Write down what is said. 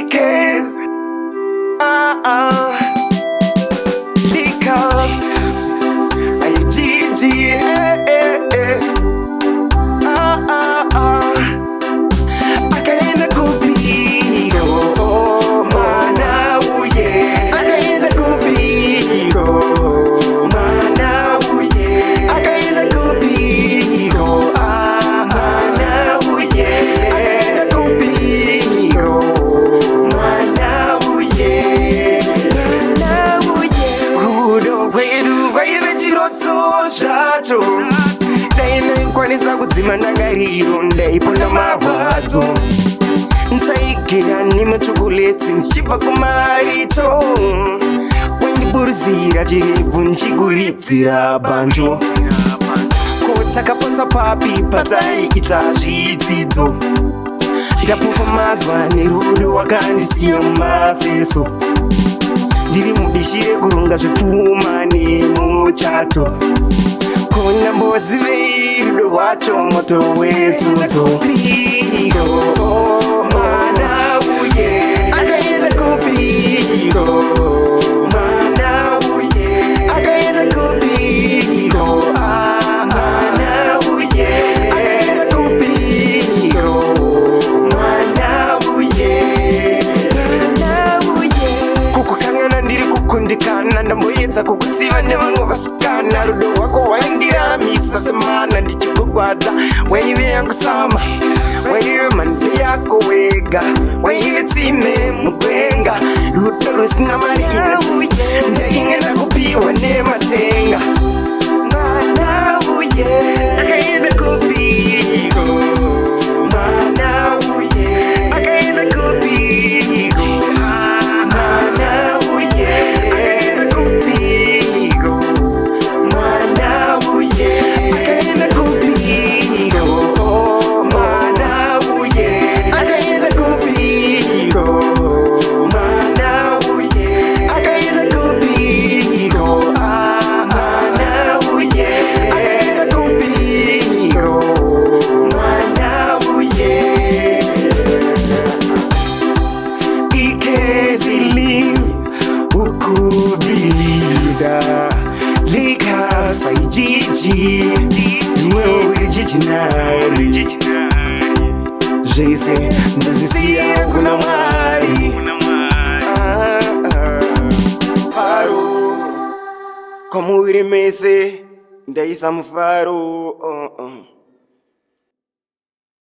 Because Gigi, akaenda kupigo mana uye, akaenda kupigo mana uye, akaenda kupigo mana uye, akaenda kupigo mana uye, mana uye. Rudo rwedu rwaive chiroto zvacho, ndainokwanisa kudzima ndagariro ndaiponda marwadzo, nchaigera nemachokoleti ndichibva kumaricho, wandiburuzira chirebvu ndichiguridzira banjo, ko takapotsa papi pataiita zvidzidzo, ndapofamadzwa nerudo wakandisiya mumafeso, ndiri mubishi rekuronga zvepfuma nemuchato, ko ndambozivei rudo rwacho moto wedzodzo. Kupigo mana uye, akaenda kupigo mana uye, akaenda kupigo mana uye, akaenda kupigo mana uye, mana uye. Kukukangana ndiri kukundikana, ndamboedza kukutsiva nevamwe vasikana, rudo rwako waindiramisa semana ndichikugwadza, waive yangu sama, waive mhando yako wega, waive tsime mugwenga, rudo rusina mari ine ndainge ndakupiwa nematenga. Mana uye, akaenda kupigo mana uye, akaenda kupigo mana uye, akaenda kupigo mana uye, akaenda kupigo mana uye, akaenda kupigo mana uye, akaenda kupigo mana uye, akaenda kupigo mana uye. Because he lives, who could believe that? Because I Gigi, wewe uri Gigi Jese ndozisiya kuna mwari Faro kwa muwiri mese ndaisa mufaro